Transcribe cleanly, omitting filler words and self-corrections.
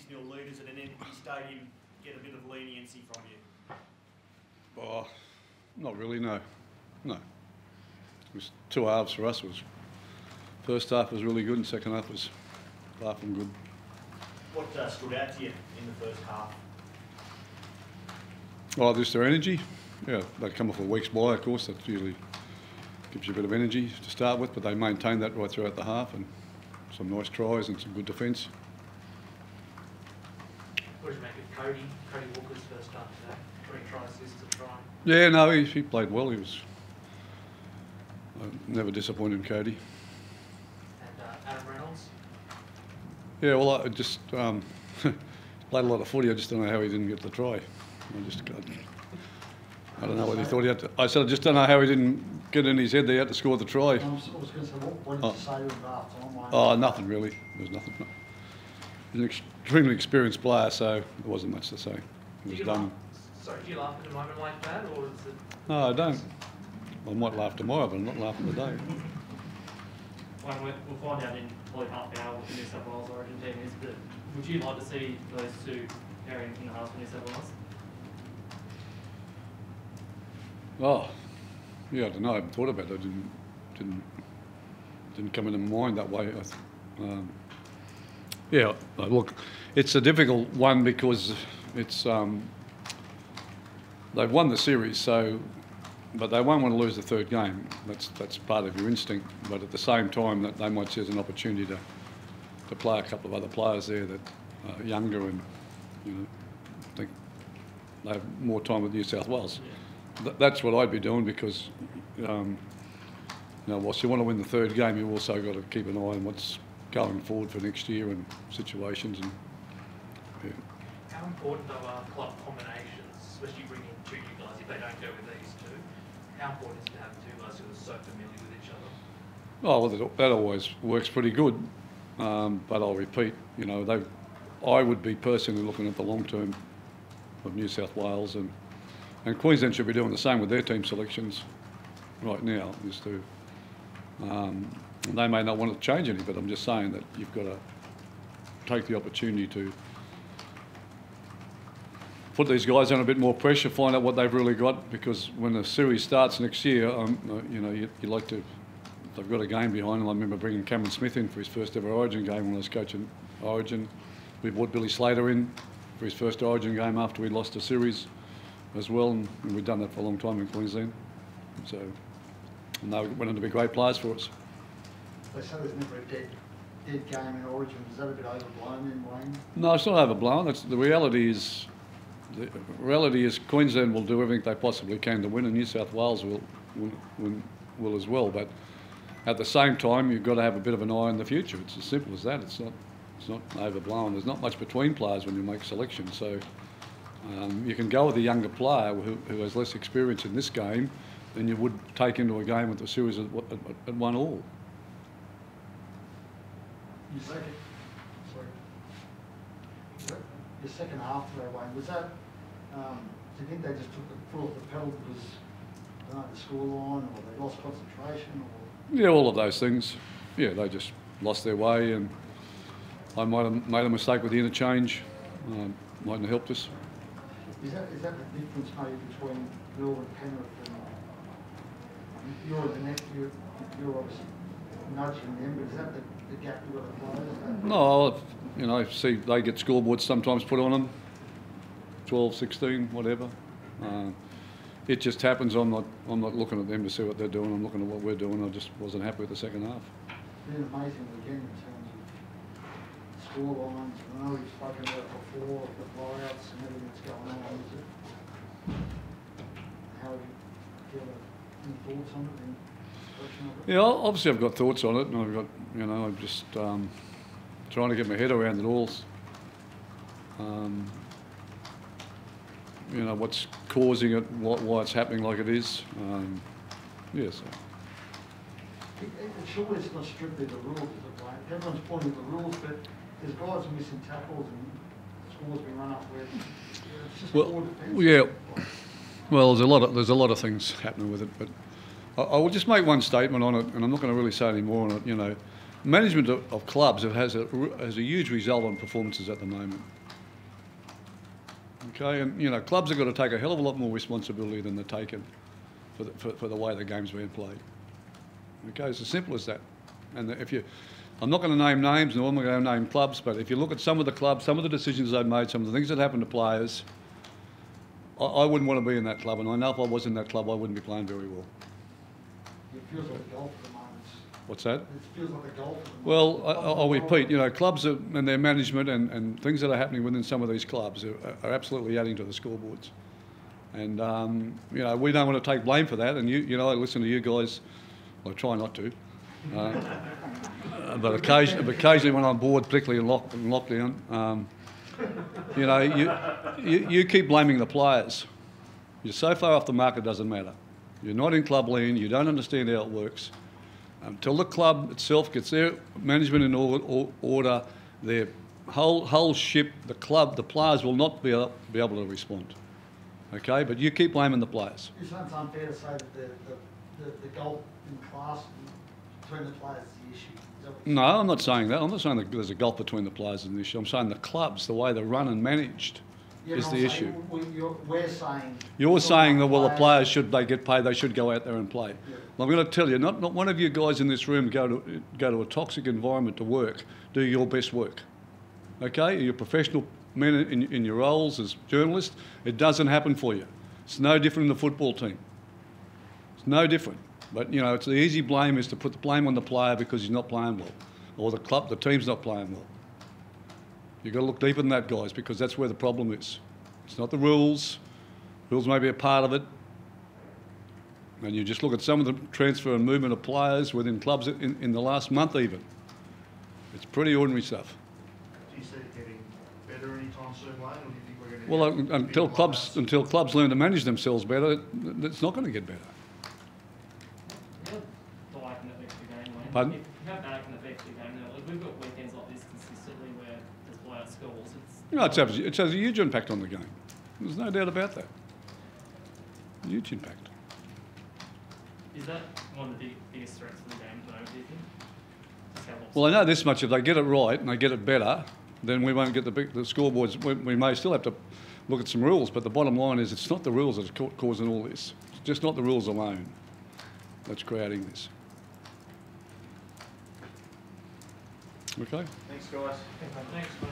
6-0 leaders at an empty stadium get a bit of leniency from you? Oh, not really, no. No. It was two halves for us. First half was really good and second half was far from good. What stood out to you in the first half? Well, just their energy. Yeah, they come off a week's bye, of course. That usually gives you a bit of energy to start with, but they maintained that right throughout the half and some nice tries and some good defence. What did you make of Cody Walker's first half today? 3 tries, assists, a try. Yeah, no, he played well. He was never disappointed in Cody. And Adam Reynolds? Yeah, well, I just played a lot of footy. I just don't know how he didn't get the try. I don't know what he thought he had to. I said, I just don't know how he didn't get in his head that he had to score the try. I was going to say, what did you say with half time? Oh, nothing really. There was nothing. He's an extremely experienced player, so there wasn't much to say. It was done. Sorry, do you laugh at a moment like that, or is it? No, I don't. I might laugh tomorrow, but I'm not laughing today. Well, we'll find out in probably half an hour what the New South Wales Origin team is, but would you like to see those two pairing in the half for New South Wales? Oh, yeah, I don't know. I haven't thought about it. Didn't come into my mind that way. Yeah, look, it's a difficult one because it's they've won the series, so but they won't want to lose the third game. That's part of your instinct. But at the same time, that they might see as an opportunity to play a couple of other players there that are younger and think they have more time with New South Wales. Yeah. That's what I'd be doing because whilst you want to win the third game, you've also got to keep an eye on what's going forward for next year and situations. And yeah. How important are club combinations, especially bringing 2 new guys if they don't go with these two? How important is it to have 2 guys who are so familiar with each other? Oh, well, that always works pretty good. But I'll repeat, I would be personally looking at the long term of New South Wales, and Queensland should be doing the same with their team selections right now. They may not want to change any, but I'm just saying that you've got to take the opportunity to put these guys under a bit more pressure, find out what they've really got, because when the series starts next year, you like to. They've got a game behind them. I remember bringing Cameron Smith in for his first ever Origin game when I was coaching Origin. We brought Billy Slater in for his first Origin game after we lost a series as well, and we've done that for a long time in Queensland. So, and they went on to be great players for us. They say there's never a dead game in Origin. Is that a bit overblown in Wayne? No, it's not overblown. The reality is Queensland will do everything they possibly can to win, and New South Wales will as well. But at the same time, you've got to have a bit of an eye on the future. It's as simple as that. It's not overblown. There's not much between players when you make selections. So you can go with a younger player who has less experience in this game than you would take into a game with the series at 1-1. Your second half today, Wayne, was that, do you think they just took the foot off the pedal because the scoreline, or they lost concentration? Or? Yeah, all of those things. Yeah, they just lost their way, and I might have made a mistake with the interchange. Mightn't have helped us. Is that the difference maybe between Will and Penrith? And you're the next, you're obviously nudging them, but is that the gap you've got to close? No, see they get scoreboards sometimes put on them, 12, 16, whatever. It just happens. I'm not looking at them to see what they're doing. I'm looking at what we're doing. I just wasn't happy with the second half. It's been amazing again in terms of score lines. I know we've spoken about it before, the blowouts and everything that's going on. Is it? How do you feel? Any thoughts on it? Yeah, obviously I've got thoughts on it, and I've got, I'm just trying to get my head around it all. What's causing it, why it's happening like it is. Yes. Surely it's not strictly the rules, is it, Wayne? Everyone's pointing to the rules, but there's guys missing tackles and scores being run up where it's just poor defence. Yeah. Well, there's a lot of things happening with it, but I will just make one statement on it, and I'm not going to really say any more on it. management of clubs has a huge result on performances at the moment. Okay, and you know, clubs have got to take a hell of a lot more responsibility than they're taking for the way the game's being played. Okay, it's as simple as that. And if you, I'm not going to name names, nor am I going to name clubs, but if you look at some of the clubs, some of the decisions they've made, some of the things that happen to players, I wouldn't want to be in that club, and I know if I was in that club, I wouldn't be playing very well. It feels like golf at the moment. What's that? It feels like a golf at the moment. Well, I'll repeat, you know, clubs and their management and things that are happening within some of these clubs are absolutely adding to the scoreboards. And, you know, we don't want to take blame for that. And, you know, I listen to you guys, I try not to. But occasionally when I'm bored, particularly in lockdown, you know, you keep blaming the players. You're so far off the mark, it doesn't matter. You're not in club lean, you don't understand how it works. Until the club itself gets their management in order, their whole ship, the club, the players will not be able to respond. Okay, but you keep blaming the players. It's unfair to say that the gulf in class between the players is the issue. Is that what No, I'm not saying that. I'm not saying that there's a gulf between the players and the issue. I'm saying the clubs, the way they're run and managed, is the issue. We're saying... You're saying that, well, the players, should they get paid, they should go out there and play. Yeah. Well, I'm going to tell you, not one of you guys in this room go to a toxic environment to work, do your best work. Okay? You're professional men in your roles as journalists. It doesn't happen for you. It's no different in the football team. It's no different. But, you know, it's the easy blame is to put the blame on the player because he's not playing well, or the club, the team's not playing well. You've got to look deeper than that, guys, because that's where the problem is. It's not the rules. Rules may be a part of it. And you just look at some of the transfer and movement of players within clubs in the last month even. It's pretty ordinary stuff. Do you see it getting better anytime soon, Wayne, or do you think we're going to... Well, until clubs learn to manage themselves better, it's not going to get better. The like and affects the game, Wayne. Pardon? If you have that can affect the game, like we've got weekends like this consistently where there's blowout scores. No, it has a huge impact on the game. There's no doubt about that. Huge impact. Is that one of the biggest threats for the game at the moment, do you think? Well, I know this much. If they get it right and they get it better, then we won't get the scoreboards. We may still have to look at some rules, but the bottom line is it's not the rules that are causing all this. It's just not the rules alone that's creating this. Okay? Thanks, guys. Thanks, Wayne.